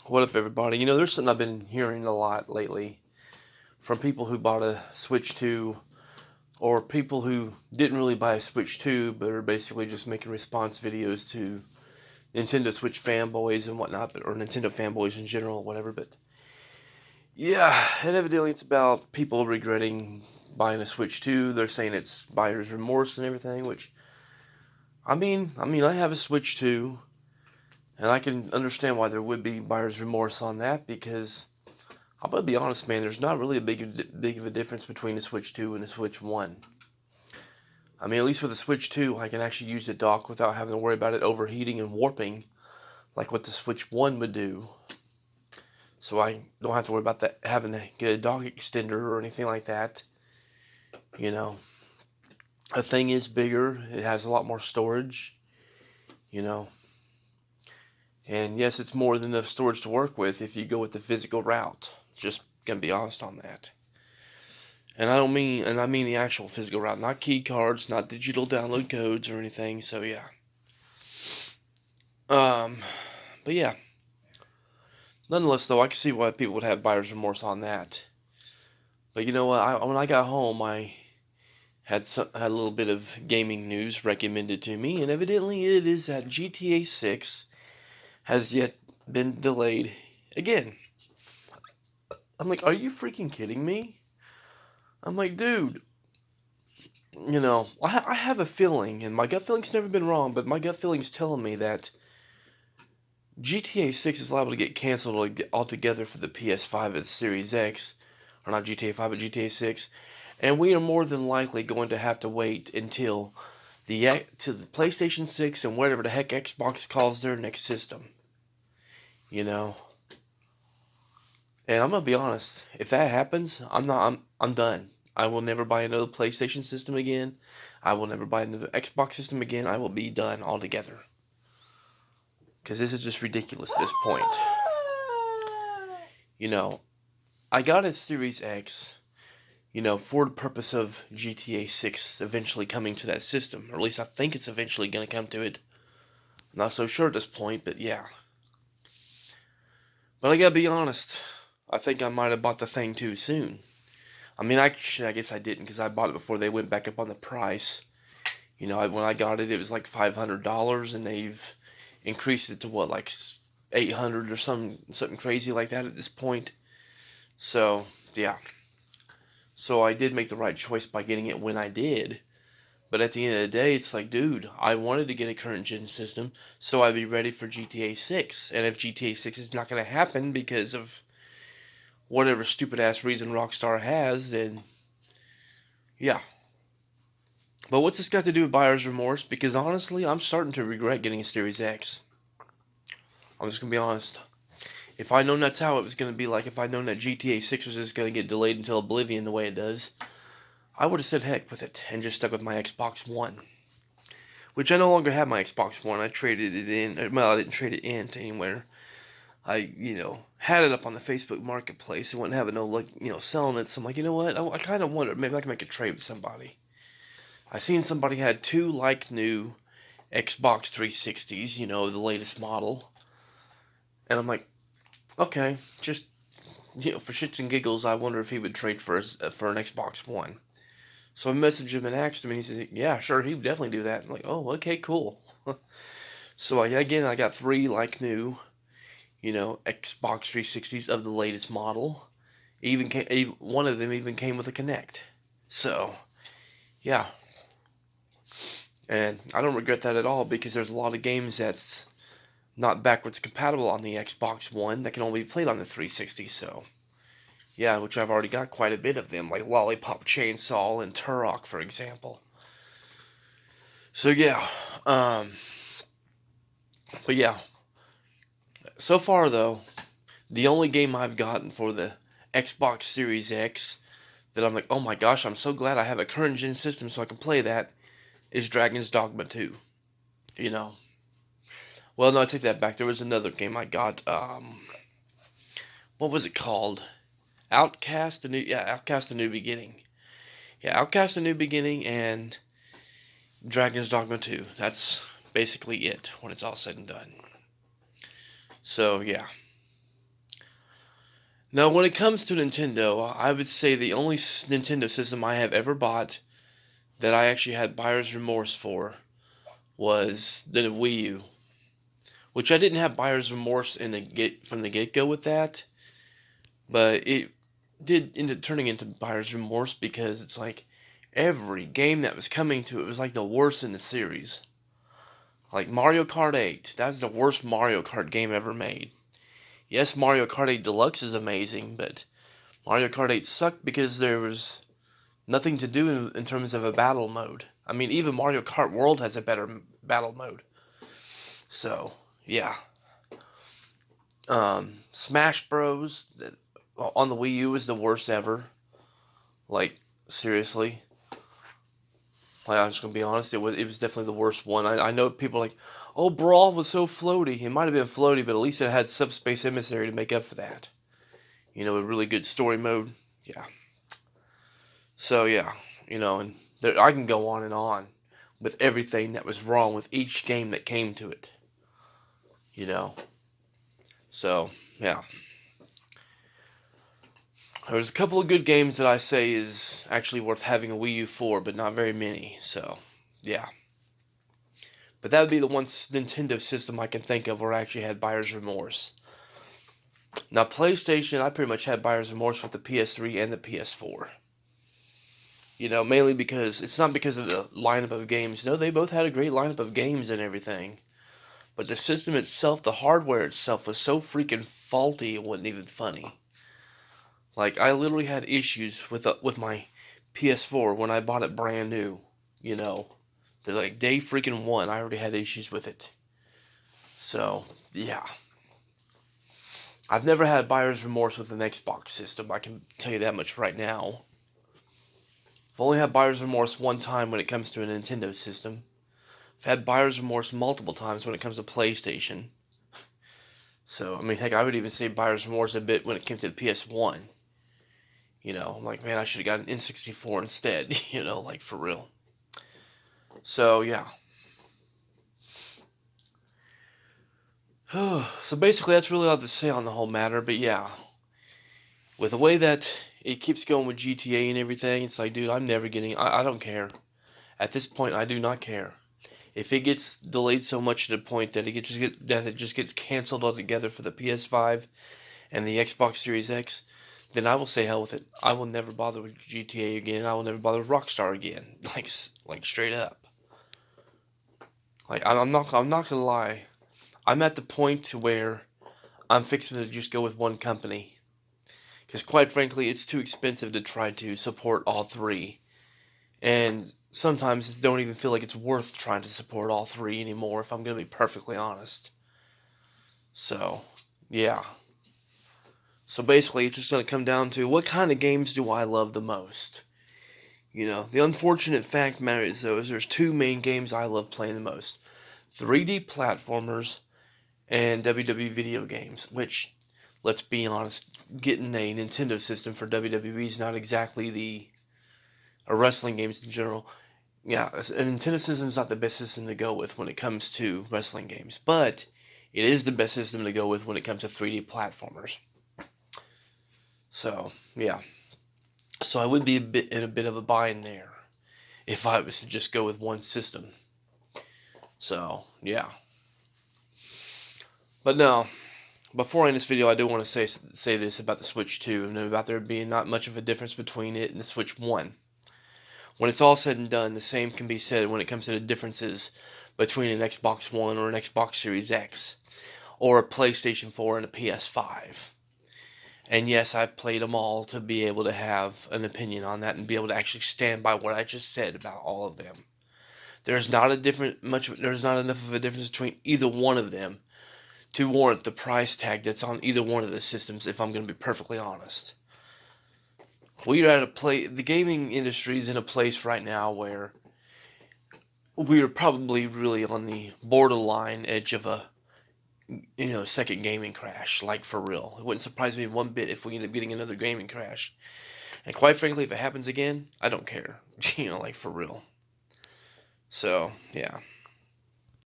What up, everybody? There's something I've been hearing a lot lately from people who bought a Switch 2 or people who didn't really buy a Switch 2 but are basically just making response videos to Nintendo Switch fanboys and whatnot, or Nintendo fanboys in general, whatever. But yeah, and evidently it's about people regretting buying a Switch 2. They're saying it's buyer's remorse and everything, which I have a Switch 2, and I can understand why there would be buyer's remorse on that because I'm gonna be honest, man. There's not really a big of a difference between the Switch 2 and the Switch 1. At least with the Switch 2, I can actually use the dock without having to worry about it overheating and warping, like what the Switch 1 would do. So I don't have to worry about that having to get a dock extender or anything like that. You know, the thing is bigger. It has a lot more storage. You know, and yes, it's more than enough storage to work with if you go with the physical route. Just gonna be honest on that. And I mean the actual physical route, not key cards, not digital download codes or anything. So yeah. Um, but yeah. Nonetheless, though, I can see why people would have buyer's remorse on that. But you know what? When I got home, I had a little bit of gaming news recommended to me, and evidently it is that GTA 6 has yet been delayed again. I'm like, are you freaking kidding me? I'm like, dude, I have a feeling, and my gut feeling's never been wrong, but my gut feeling's telling me that GTA 6 is liable to get canceled altogether for the PS5 and Series X, or not GTA 5, but GTA 6, and we are more than likely going to have to wait until the PlayStation 6 and whatever the heck Xbox calls their next system, you know. And I'm gonna be honest, if that happens, I'm done. I will never buy another PlayStation system again. I will never buy another Xbox system again. I will be done altogether. Because this is just ridiculous at this point. You know, I got a Series X, for the purpose of GTA 6 eventually coming to that system. Or at least I think it's eventually going to come to it. I'm not so sure at this point, but yeah. But I gotta be honest, I think I might have bought the thing too soon. Actually, I guess I didn't because I bought it before they went back up on the price. When I got it, it was like $500, and they've increased it to what, like 800 or something crazy like that at this point. So yeah, so I did make the right choice by getting it when I did. But at the end of the day, it's like, dude, I wanted to get a current gen system so I'd be ready for GTA 6. And if GTA 6 is not going to happen because of whatever stupid ass reason Rockstar has, then yeah. But what's this got to do with buyer's remorse? Because honestly, I'm starting to regret getting a Series X. I'm just gonna be honest. If I'd known that's how it was gonna be like, if I'd known that GTA 6 was just gonna get delayed until Oblivion the way it does, I would have said heck with it and just stuck with my Xbox One. Which I no longer have my Xbox One. I traded it in. Well, I didn't trade it in to anywhere. I, had it up on the Facebook Marketplace and wasn't having no luck, selling it. So I'm like, you know what? I kind of wonder, maybe I can make a trade with somebody. I seen somebody had two like new Xbox 360s, the latest model. And I'm like, okay, just, for shits and giggles, I wonder if he would trade for an Xbox One. So I messaged him and asked him, and he said, yeah, sure, he would definitely do that. I'm like, oh, okay, cool. So I got three like new, Xbox 360s of the latest model. One of them even came with a Kinect. So, yeah. And I don't regret that at all because there's a lot of games that's not backwards compatible on the Xbox One that can only be played on the 360. So, yeah, which I've already got quite a bit of them, like Lollipop Chainsaw and Turok, for example. So, yeah. But yeah. So far, though, the only game I've gotten for the Xbox Series X that I'm like, oh my gosh, I'm so glad I have a current gen system so I can play that, is Dragon's Dogma 2. You know. Well, no, I take that back. There was another game I got. What was it called? Outcast: A New Beginning. Yeah, Outcast: A New Beginning and Dragon's Dogma 2. That's basically it when it's all said and done. So, yeah. Now, when it comes to Nintendo, I would say the only Nintendo system I have ever bought that I actually had buyer's remorse for was the Wii U, which I didn't have buyer's remorse in the get from the get go with that, but it did end up turning into buyer's remorse because it's like every game that was coming to it was like the worst in the series. Like Mario Kart 8, that's the worst Mario Kart game ever made. Yes, Mario Kart 8 Deluxe is amazing, but Mario Kart 8 sucked because there was nothing to do in terms of a battle mode. I mean, even Mario Kart World has a better battle mode. So, yeah. Smash Bros. On the Wii U is the worst ever. Like, seriously. Like, I'm just gonna be honest, it was definitely the worst one. I know people are like, oh, Brawl was so floaty. It might have been floaty, but at least it had Subspace Emissary to make up for that. You know, a really good story mode. Yeah. So, yeah. And I can go on with everything that was wrong with each game that came to it. You know. So, yeah. There's a couple of good games that I say is actually worth having a Wii U for, but not very many. So, yeah. But that would be the one Nintendo system I can think of where I actually had buyer's remorse. Now, PlayStation, I pretty much had buyer's remorse with the PS3 and the PS4. Mainly because it's not because of the lineup of games. No, they both had a great lineup of games and everything. But the system itself, the hardware itself, was so freaking faulty it wasn't even funny. Like, I literally had issues with my PS4 when I bought it brand new. You know, they're like day freaking one, I already had issues with it. So, yeah. I've never had buyer's remorse with an Xbox system, I can tell you that much right now. I've only had buyer's remorse one time when it comes to a Nintendo system. I've had buyer's remorse multiple times when it comes to PlayStation. So, I mean, heck, I would even say buyer's remorse a bit when it came to the PS1. I'm like, man, I should have got an N64 instead, like for real. So, yeah. So basically, that's really all to say on the whole matter, but yeah. With the way that it keeps going with GTA and everything, it's like, dude, I'm never getting, I don't care. At this point, I do not care. If it gets delayed so much to the point that it just gets canceled altogether for the PS5 and the Xbox Series X, then I will say hell with it. I will never bother with GTA again. I will never bother with Rockstar again. Like straight up. Like I'm not gonna lie. I'm at the point to where I'm fixing to just go with one company. Because quite frankly, it's too expensive to try to support all three. And sometimes I don't even feel like it's worth trying to support all three anymore, if I'm going to be perfectly honest. So, yeah. So basically, it's just going to come down to what kind of games do I love the most? The unfortunate fact matter is, though, is there's two main games I love playing the most. 3D platformers and WWE video games, which, let's be honest, getting a Nintendo system for WWE is not exactly or wrestling games in general. Yeah, a Nintendo system is not the best system to go with when it comes to wrestling games, but it is the best system to go with when it comes to 3D platformers. So, yeah. So I would be in a bit of a bind there if I was to just go with one system. So, yeah. But no, before I end this video, I do want to say this about the Switch 2, and about there being not much of a difference between it and the Switch 1. When it's all said and done, the same can be said when it comes to the differences between an Xbox One or an Xbox Series X, or a PlayStation 4 and a PS5. And yes, I've played them all to be able to have an opinion on that and be able to actually stand by what I just said about all of them. There's not enough of a difference between either one of them to warrant the price tag that's on either one of the systems, if I'm going to be perfectly honest. The gaming industry is in a place right now where we are probably really on the borderline edge of a second gaming crash, like for real. It wouldn't surprise me one bit if we end up getting another gaming crash. And quite frankly, if it happens again, I don't care. Like for real. So, yeah.